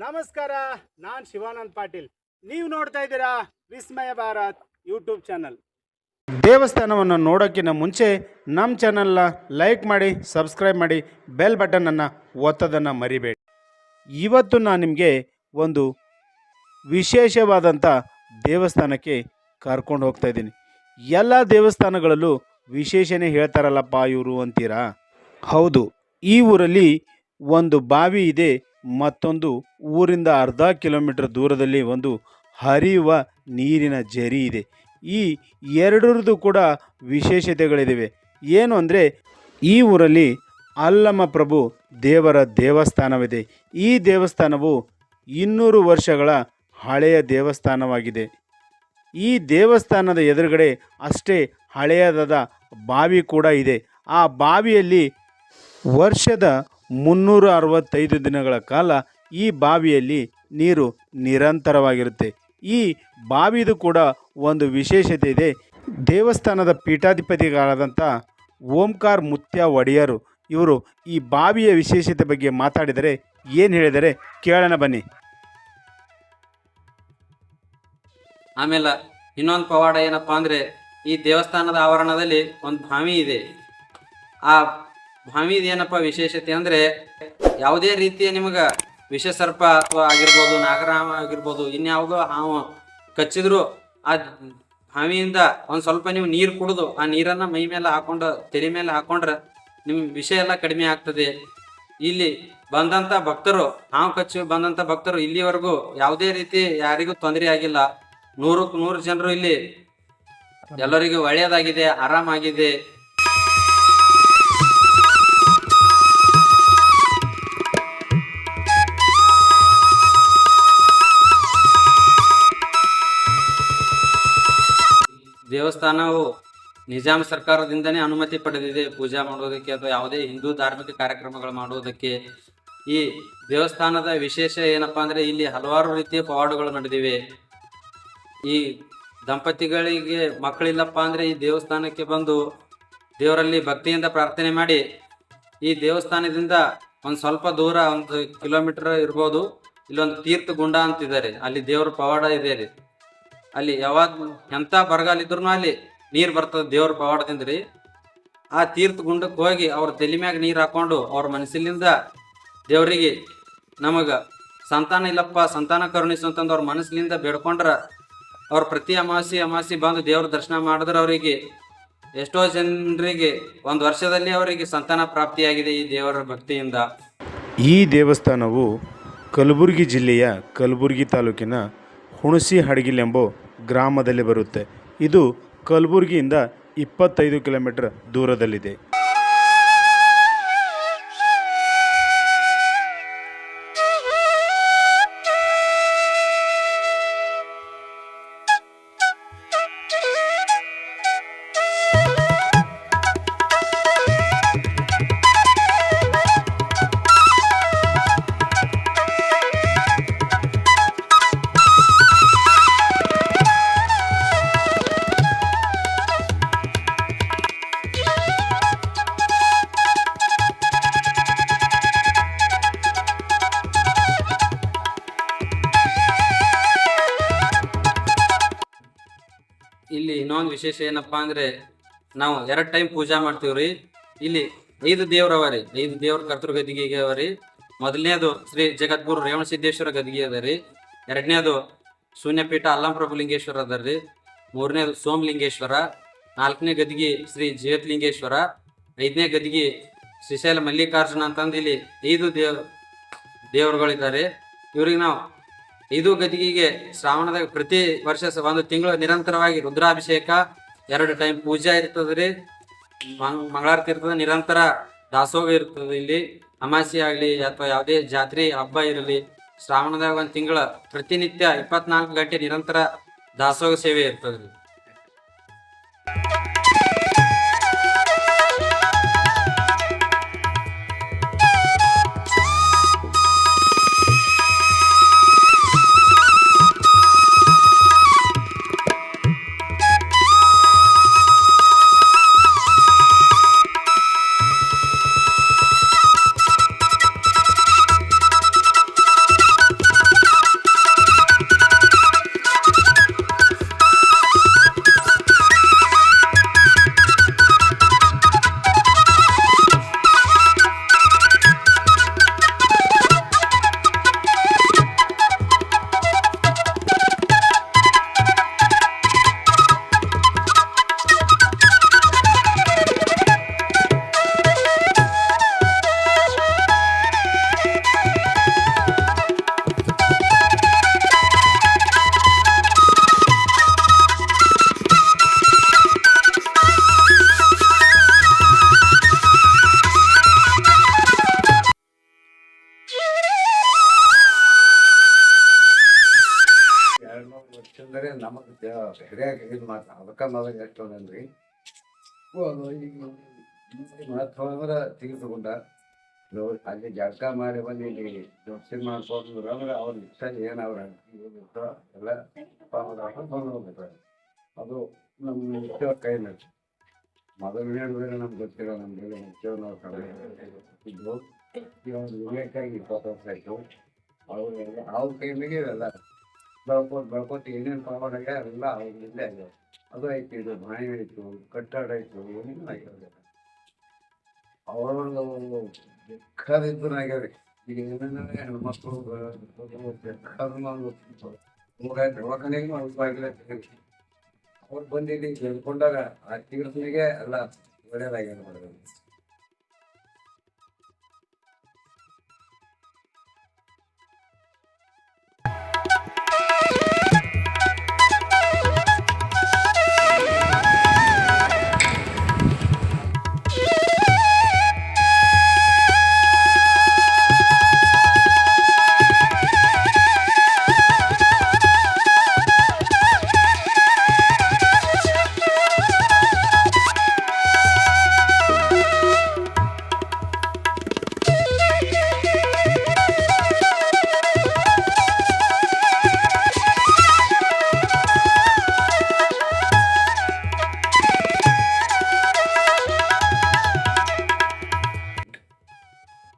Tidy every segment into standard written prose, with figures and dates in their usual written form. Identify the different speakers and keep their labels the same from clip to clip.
Speaker 1: ನಮಸ್ಕಾರ, ನಾನು ಶಿವಾನಂದ್ ಪಾಟೀಲ್. ನೀವು ನೋಡ್ತಾ ಇದ್ದೀರಾ ವಿಸ್ಮಯ ಭಾರತ್ ಯೂಟ್ಯೂಬ್ ಚಾನಲ್. ದೇವಸ್ಥಾನವನ್ನು ನೋಡೋಕ್ಕಿಂತ ಮುಂಚೆ ನಮ್ಮ ಚಾನಲ್ನ ಲೈಕ್ ಮಾಡಿ, ಸಬ್ಸ್ಕ್ರೈಬ್ ಮಾಡಿ, ಬೆಲ್ ಬಟನನ್ನು ಒತ್ತೋದನ್ನು ಮರಿಬೇಡಿ. ಇವತ್ತು ನಾನು ನಿಮಗೆ ಒಂದು ವಿಶೇಷವಾದಂಥ ದೇವಸ್ಥಾನಕ್ಕೆ ಕರ್ಕೊಂಡು ಹೋಗ್ತಾ ಇದ್ದೀನಿ. ಎಲ್ಲ ದೇವಸ್ಥಾನಗಳಲ್ಲೂ ವಿಶೇಷನೇ ಹೇಳ್ತಾರಲ್ಲಪ್ಪ ಇವರು ಅಂತೀರಾ? ಹೌದು, ಈ ಊರಲ್ಲಿ ಒಂದು ಬಾವಿ ಇದೆ, ಮತ್ತೊಂದು ಊರಿಂದ ಅರ್ಧ ಕಿಲೋಮೀಟರ್ ದೂರದಲ್ಲಿ ಒಂದು ಹರಿಯುವ ನೀರಿನ ಝರಿ ಇದೆ. ಈ ಎರಡರದ್ದು ಕೂಡ ವಿಶೇಷತೆಗಳಿವೆ. ಏನು ಅಂದರೆ, ಈ ಊರಲ್ಲಿ ಅಲ್ಲಮ ಪ್ರಭು ದೇವರ ದೇವಸ್ಥಾನವಿದೆ. ಈ ದೇವಸ್ಥಾನವು 200 ವರ್ಷಗಳ ಹಳೆಯ ದೇವಸ್ಥಾನವಾಗಿದೆ. ಈ ದೇವಸ್ಥಾನದ ಎದುರುಗಡೆ ಅಷ್ಟೇ ಹಳೆಯದಾದ ಬಾವಿ ಕೂಡ ಇದೆ. ಆ ಬಾವಿಯಲ್ಲಿ ವರ್ಷದ 365 ದಿನಗಳ ಕಾಲ ಈ ಬಾವಿಯಲ್ಲಿ ನೀರು ನಿರಂತರವಾಗಿರುತ್ತೆ. ಈ ಬಾವಿದು ಕೂಡ ಒಂದು ವಿಶೇಷತೆ ಇದೆ. ದೇವಸ್ಥಾನದ ಪೀಠಾಧಿಪತಿಗಳಾದಂಥ ಓಂಕಾರ ಮುತ್ಯ ಒಡೆಯರು ಇವರು ಈ ಬಾವಿಯ ವಿಶೇಷತೆ ಬಗ್ಗೆ ಮಾತಾಡಿದರೆ ಏನು ಹೇಳಿದರೆ ಕೇಳೋಣ ಬನ್ನಿ.
Speaker 2: ಆಮೇಲೆ ಇನ್ನೊಂದು ಪವಾಡ ಏನಪ್ಪ ಅಂದರೆ, ಈ ದೇವಸ್ಥಾನದ ಆವರಣದಲ್ಲಿ ಒಂದು ಬಾವಿ ಇದೆ. ಆ ಬಾವಿದು ಏನಪ್ಪ ವಿಶೇಷತೆ ಅಂದರೆ, ಯಾವುದೇ ರೀತಿಯ ನಿಮಗೆ ವಿಷಸರ್ಪ ಅಥವಾ ಆಗಿರ್ಬೋದು, ನಾಗರಾಮ ಆಗಿರ್ಬೋದು, ಇನ್ಯಾವುದೋ ಹಾವು ಕಚ್ಚಿದ್ರು ಆ ಬಾವಿಯಿಂದ ಒಂದು ಸ್ವಲ್ಪ ನೀವು ನೀರು ಕುಡಿದು ಆ ನೀರನ್ನು ಮೈ ಮೇಲೆ ಹಾಕೊಂಡು ತಲೆ ಮೇಲೆ ಹಾಕೊಂಡ್ರೆ ನಿಮ್ಮ ವಿಷ ಎಲ್ಲ ಕಡಿಮೆ ಆಗ್ತದೆ. ಇಲ್ಲಿ ಬಂದಂಥ ಭಕ್ತರು, ಹಾವು ಕಚ್ಚಿ ಬಂದಂಥ ಭಕ್ತರು ಇಲ್ಲಿವರೆಗೂ ಯಾವುದೇ ರೀತಿ ಯಾರಿಗೂ ತೊಂದರೆ ಆಗಿಲ್ಲ. 100ಕ್ಕೆ 100 ಜನರು ಇಲ್ಲಿ ಎಲ್ಲರಿಗೂ ಒಳ್ಳೆಯದಾಗಿದೆ, ಆರಾಮಾಗಿದೆ. ದೇವಸ್ಥಾನವು ನಿಜಾಮ್ ಸರ್ಕಾರದಿಂದನೇ ಅನುಮತಿ ಪಡೆದಿದೆ ಪೂಜಾ ಮಾಡೋದಕ್ಕೆ ಅಥವಾ ಯಾವುದೇ ಹಿಂದೂ ಧಾರ್ಮಿಕ ಕಾರ್ಯಕ್ರಮಗಳು ಮಾಡುವುದಕ್ಕೆ. ಈ ದೇವಸ್ಥಾನದ ವಿಶೇಷ ಏನಪ್ಪಾ ಅಂದರೆ, ಇಲ್ಲಿ ಹಲವಾರು ರೀತಿಯ ಪವಾಡಗಳು ನಡೆದಿವೆ. ಈ ದಂಪತಿಗಳಿಗೆ ಮಕ್ಕಳಿಲ್ಲಪ್ಪ ಅಂದರೆ ಈ ದೇವಸ್ಥಾನಕ್ಕೆ ಬಂದು ದೇವರಲ್ಲಿ ಭಕ್ತಿಯಿಂದ ಪ್ರಾರ್ಥನೆ ಮಾಡಿ, ಈ ದೇವಸ್ಥಾನದಿಂದ ಒಂದು ಸ್ವಲ್ಪ ದೂರ 1 ಕಿಲೋಮೀಟರ್ ಇರ್ಬೋದು, ಇಲ್ಲೊಂದು ತೀರ್ಥ ಗುಂಡ ಅಂತಿದ್ದಾರೆ. ಅಲ್ಲಿ ದೇವ್ರ ಪವಾಡ ಇದೆ ರೀ. ಅಲ್ಲಿ ಯಾವಾಗ ಎಂಥ ಬರಗಾಲ ಇದ್ರೂ ಅಲ್ಲಿ ನೀರು ಬರ್ತದೆ ದೇವ್ರ ಪವಾಡದಿಂದ ರೀ. ಆ ತೀರ್ಥ ಗುಂಡಕ್ಕೆ ಹೋಗಿ ಅವ್ರ ತಲೆ ಮ್ಯಾಗ ನೀರು ಹಾಕೊಂಡು ಅವ್ರ ಮನಸ್ಸಿನಿಂದ ದೇವರಿಗೆ ನಮಗೆ ಸಂತಾನ ಇಲ್ಲಪ್ಪ, ಸಂತಾನ ಕರುಣಿಸು ಅಂತಂದು ಅವ್ರ ಮನಸ್ಸಿನಿಂದ ಬೇಡ್ಕೊಂಡ್ರ, ಅವ್ರ ಪ್ರತಿ ಅಮಾಸಿ ಬಂದು ದೇವ್ರ ದರ್ಶನ ಮಾಡಿದ್ರೆ ಅವರಿಗೆ ಎಷ್ಟೋ ಜನರಿಗೆ 1 ವರ್ಷದಲ್ಲಿ ಅವರಿಗೆ ಸಂತಾನ ಪ್ರಾಪ್ತಿಯಾಗಿದೆ ಈ ದೇವರ ಭಕ್ತಿಯಿಂದ.
Speaker 1: ಈ ದೇವಸ್ಥಾನವು ಕಲಬುರಗಿ ಜಿಲ್ಲೆಯ ಕಲಬುರಗಿ ತಾಲೂಕಿನ ಹುಣಸಿ ಹಡಗಿಲ್ ಎಂಬ ಗ್ರಾಮದಲ್ಲಿ ಬರುತ್ತೆ. ಇದು ಕಲಬುರಗಿಯಿಂದ 25 ಕಿಲೋಮೀಟರ್ ದೂರದಲ್ಲಿದೆ.
Speaker 2: ಇಲ್ಲಿ ಇನ್ನೊಂದು ವಿಶೇಷ ಏನಪ್ಪಾ ಅಂದ್ರೆ, ನಾವು 2 ಟೈಮ್ ಪೂಜಾ ಮಾಡ್ತೀವ್ರಿ. ಇಲ್ಲಿ 5 ದೇವ್ರವ ರೀ, 5 ದೇವ್ರ ಕರ್ತೃ ಗದಿಗೆ ಅವ ರೀ. ಮೊದಲನೇದು ಶ್ರೀ ಜಗದ್ಗುರು ರೇವಣಸಿದ್ದೇಶ್ವರ ಗದಿಗೆ ಅದ ರೀ. 2ನೇದು ಶೂನ್ಯಪೀಠ ಅಲ್ಲಂಪ್ರಭು ಲಿಂಗೇಶ್ವರ ಅದ ರೀ. 3ನೇದು ಸೋಮಲಿಂಗೇಶ್ವರ. 4ನೇ ಗದಿಗೆ ಶ್ರೀ ಜಯತ್ಲಿಂಗೇಶ್ವರ. 5ನೇ ಗದಿಗೆ ಶ್ರೀಶೈಲ ಮಲ್ಲಿಕಾರ್ಜುನ ಅಂತಂದು ಇಲ್ಲಿ 5 ದೇವರುಗಳಿದ್ದಾರೆ. ಇವ್ರಿಗೆ ನಾವು 5 ಗದಿಗೆಗೆ ಶ್ರಾವಣದಾಗ ಪ್ರತಿ ವರ್ಷ 1 ತಿಂಗಳು ನಿರಂತರವಾಗಿ ರುದ್ರಾಭಿಷೇಕ, 2 ಟೈಮ್ ಪೂಜಾ ಇರ್ತದೆ ರೀ. ಮಂಗಳಾರತಿ ಇರ್ತದೆ, ನಿರಂತರ ದಾಸೋಹ ಇರ್ತದೆ. ಇಲ್ಲಿ ಅಮಾಸೆ ಆಗಲಿ ಅಥವಾ ಯಾವುದೇ ಜಾತ್ರೆ ಹಬ್ಬ ಇರಲಿ, ಶ್ರಾವಣದಾಗ 1 ತಿಂಗಳ ಪ್ರತಿನಿತ್ಯ 24 ಗಂಟೆ ನಿರಂತರ ದಾಸೋಹ ಸೇವೆ ಇರ್ತದೆ ರೀ.
Speaker 3: ಅಂದರೆ ನಮಗೆ ಹಿರಿಯಾಗಿ ಇದು ಮಾತ್ರ ಅದಕ್ಕೆ ಮೊದಲು ಎಷ್ಟು ಅಂದ್ರಿ ಮಹತ್ವ ಅಂದ್ರೆ ತೆಗೆದುಕೊಂಡ ಅಲ್ಲಿ ಜಳಕ ಮಾಡಿ ಬಂದು ಇಲ್ಲಿ ದರ್ಶನ ಮಾಡ್ಕೊಂಡು ಅಂದ್ರೆ ಅವ್ರ ಇಷ್ಟ ಏನವ್ರ ಎಲ್ಲ ತೊಗೊಂಡು ಹೋಗ್ಬೇಕು. ಅದು ನಮ್ಮ ಇಷ್ಟ ಕೈನಲ್ಲಿ ಮೊದಲು ಹೇಳಿದ್ರೆ ನಮ್ಗೆ ಗೊತ್ತಿರೋ ನಮ್ಗೆ ಮುಖ್ಯವಾಗಿ ಕಡೆ ಇದ್ದು ಈ ಒಂದು ವಿವೇಕಾಗಿ 20 ವರ್ಷ ಆಯಿತು. ಅವರೆಲ್ಲ ಅವ್ರ ಕೈಲಿಗೆ ಇವೆಲ್ಲ ಬೆಳ್ಕೊಟ್ಟು ಏನೇನು ಪಾವನಾಗ ಅವೆಲ್ಲ ಅವ್ರಿಂದ ಆಗ್ಯಾವ. ಅದು ಆಯ್ತು, ಇದು ಬಾಯಿ ಆಯಿತು, ಕಟ್ಟಡ ಆಯಿತು, ಏನೇನು ಆಗಿರೋದಿಲ್ಲ. ಅವರೊಂದು ಬೇಕಾದಿದ್ದು ಆಗ್ಯಾವ್ರಿ. ಈಗ ಏನೇನು ಹೆಣ್ಮಕ್ಳು ದವಾಖಾನೆಗೂ ಅನುಭವ ಅವ್ರು ಬಂದಿಲ್ಲಿ ಬೆಳ್ಕೊಂಡಾಗ ಆ ತೀರ್ಥನಿಗೆ ಎಲ್ಲ ಒಳ್ಳೆಯದಾಗ್ಯಾವ ನೋಡಿದ್ರೆ.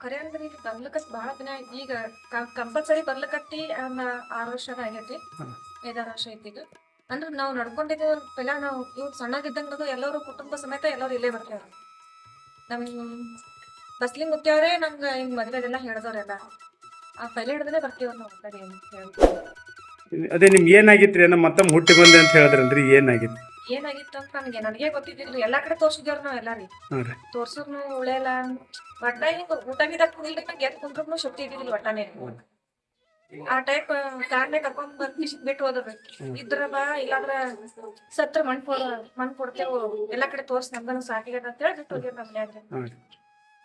Speaker 4: ಖರೆ ಅಂದ್ರೆ ಈಗ ಬರ್ಲಕತ್ ಭಾಳ ದಿನ ಆಯ್ತು. ಈಗ ಕಂಪಲ್ಸರಿ ಬರ್ಲಕತ್ತಿ 6 ವರ್ಷ ಆಗೈತಿ, 5-6 ವರ್ಷ ಐತಿ. ಈಗ ಅಂದ್ರೆ ನಾವು ನಡ್ಕೊಂಡಿದ್ದೇವೆ ಪೆಲ್ಲ. ನಾವು ಇವ್ರು ಸಣ್ಣಗಿದ್ದಂಗ ಎಲ್ಲರೂ ಕುಟುಂಬ ಸಮೇತ ಎಲ್ಲರೂ ಇಲ್ಲೇ ಬರ್ತೇವ್ರಿ. ನಮ್ ಬಸ್ಲಿಂಗ್ ಮುಖ್ಯವ್ರೆ ನಮ್ಗೆ ಹಿಂಗ್ ಮದ್ವೆದೆಲ್ಲ ಹೇಳ್ದವ್ರೆಲ್ಲ ಆ ಪೆಲೆ ಹಿಡ್ದೇ ಬರ್ತೀವ್ರಿ ನಾವು ಕಡೆ
Speaker 1: ಅದೇ ನಿಮ್ಗೆ ಏನಾಗಿತ್ರಿ ಏನೋ ಮತ್ತೊಮ್ಮೆ ಹುಟ್ಟಿ ಬಂದೆ ಅಂತ ಹೇಳಿದ್ರಲ್ರಿ, ಏನಾಗಿತ್ತು?
Speaker 4: ಏನಾಗಿತ್ತು ಅಂತ ನನಗೆ ಗೊತ್ತಿದ್ದಿಲ್ರಿ. ಎಲ್ಲಾ ಕಡೆ ತೋರ್ಸಿದೇವ್ರಿ ನಾವ್ ಎಲ್ಲಾರಿ.
Speaker 1: ಹಾಂ ರೀ.
Speaker 4: ತೋರ್ಸುರ್ನು ಉಳೆಲ್ಲ ಒಟ್ಟ ಹಿಂಗ ಊಟ ಗೀಟ ಕುಡಿಲ್ರಿ. ನಂಗೆ ಎದ್ ಕುಂದ್ರೂ ಶಕ್ತಿ ಇದ್ದಿದ್ದಿಲ್ಲ ಒಟ್ಟಾನೆ. ಆ ಟೈಪ್ ಕಾರ್ನೆ ಕರ್ಕೊಂಡ್ ಬಂದ್ ಬಿಟ್ಟು ಹೋದ್ರಿ. ಇದ್ರ ಬಾ ಇಲ್ಲಾಂದ್ರ ಸತ್ರ ಮಣ್ ಕೊಡ್ತೇವು ಎಲ್ಲಾ ಕಡೆ ತೋರ್ಸ್ ನಮ್ಗನು ಸಾಕಿಗದ ಅಂತ ಹೇಳಿ ಬಿಟ್ಟು ಹೋಗ್ಯಾರ ನಮ್ಮ ಮನ್ಯಾಗ.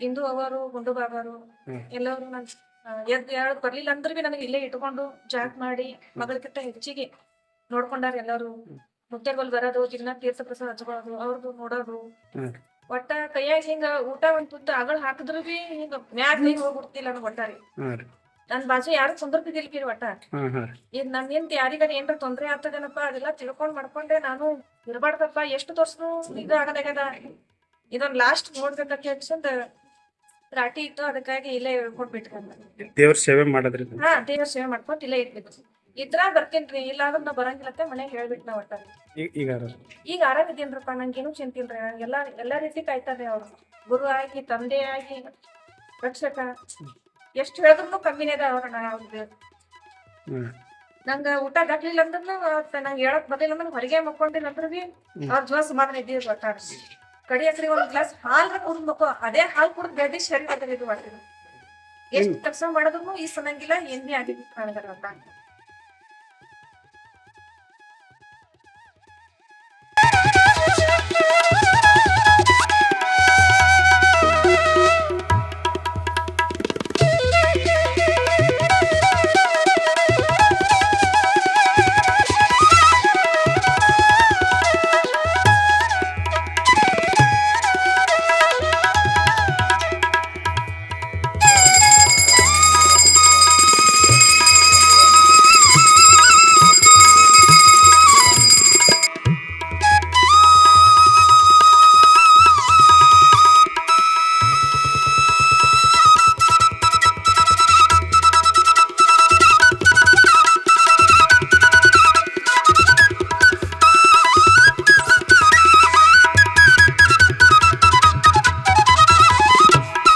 Speaker 4: ಇಂದು ಅವರು ಗುಂಡು ಬಾಬಾರು ಎಲ್ಲರೂ ನನ್ ಎದ್ ಹೇಳದ್ ಬರ್ಲಿಲ್ಲ ಅಂದ್ರ ಬಿ ನನಗೆ ಇಲ್ಲೇ ಇಟ್ಕೊಂಡು ಜಾಕ್ ಮಾಡಿ ಮಗಳಕ್ಕಿಂತ ಹೆಚ್ಚಿಗೆ ನೋಡ್ಕೊಂಡಾರ ಎಲ್ಲರೂ. ಮುತ್ತೆಗಳು ಬರೋದು, ದಿನ ತೀರ್ಥ ಪ್ರಸಾದ ಹಚ್ಕೊಳ್ಳೋದು, ಅವ್ರದ್ದು ನೋಡೋದು. ಒಟ್ಟ ಕೈಯಾಗ ಹಿಂಗ ಊಟ ಒಂದ್ ತುತ್ತು ಅಗಳ ಹಾಕಿದ್ರು ಬಿ ಹಿಂಗ ಮ್ಯಾಗ ಹಿಂಗ್ ಹೋಗ್ಬಿಡ್ತಿಲ್ಲ ನನ್ ಒಟ್ಟಾರಿ. ನನ್ ಬಾಜು ಯಾರು ಕುಂದರ್ತಿದಿಲ್ರಿ ಒಟ್ಟ. ಇದ್ ನನ್ ನಿಂತ ಯಾರಿಗಾರ ಏನ್ರ ತೊಂದ್ರೆ ಆಗ್ತದೇನಪ್ಪ ಅದೆಲ್ಲ ತಿಳ್ಕೊಂಡ್ ಮಾಡ್ಕೊಂಡೆ ನಾನು ಇರ್ಬಾರ್ದಪ್ಪ. ಎಷ್ಟು ತೋರ್ಸ್ನು ಇದು ಆಗದಾಗ್ಯದ, ಇದೊಂದ್ ಲಾಸ್ಟ್ ನೋಡ್ಬೇಕಂತ ಹೇಳ್ಸಂದ ರಾಟಿ ಇತ್ತು. ಅದಕ್ಕಾಗಿ ಇಲ್ಲೇ ಕೊಟ್ಬಿಟ್ಕೊಂಡ
Speaker 1: ದೇವ್ರ ಸೇವೆ ಮಾಡೋದ್ರಿ.
Speaker 4: ದೇವ್ರ ಸೇವೆ ಮಾಡ್ಕೊಂತ ಇಲ್ಲೇ ಇರ್ಬೇಕು. ಇದ್ರ ಬರ್ತೀನ್ರಿ, ಇಲ್ಲ ಅಂದ್ರೆ ನಾ ಬರಂಗಿಲ್ಲತ್ತೆ ಮನೆಗೆ ಹೇಳ್ಬಿಟ್ಟು ನಾ ಒಟ್ಟ. ಈಗ ಆರಾಮಿದ್ದೀನ್ರಪ್ಪ, ನಂಗೇನು ಚಿಂತಿಲ್ರಿ. ಎಲ್ಲಾ ರೀತಿ ಕಾಯ್ತಾರೆ ಅವ್ರು. ಗುರು ಆಗಿ, ತಂದೆ ಆಗಿ, ರಕ್ಷಕ. ಎಷ್ಟು ಹೇಳಿದ್ರು ಕಮ್ಮಿನೇ ಅದ ಅವ್ರನ್ನ. ಅವ್ರದ್ದು ನಂಗ ಊಟ ಹಾಕ್ಲಿಲ್ಲ ಅಂದ್ರ ನಂಗೆ ಹೇಳಕ್ ಬರ್ಲಿಲ್ಲ ಅಂದ್ರೆ ಹೊರಗೆ ಮಕ್ಕೊಂಡಿಲ್ಲ ಅಂದ್ರ ಬಿ ಅವ್ರ ಜೀವ ಸಮಾಧಾನ ಇದ್ದೀವಿ ಒಟ್ಟ. ಕಡಿಯಕ್ರಿ ಒಂದ್ ಗ್ಲಾಸ್ ಹಾಲ್ ಕುಡ್ದ್ ಮಕ್ಕೋ, ಅದೇ ಹಾಲ್ ಕುಡ್ದ್ ಬೆಳ್ದಿ ಶರೀರ ಅದ ಇದು ಮಾಡ್ತೀವಿ. ಎಷ್ಟ್ ಕೆಲಸ ಮಾಡೋದ್ರು ಈ ಸನಂಗಿಲ್ಲ, ಏನ್ ಬಿ ಆಗಿದ್ದು ನನಗರ ಒಟ್ಟ.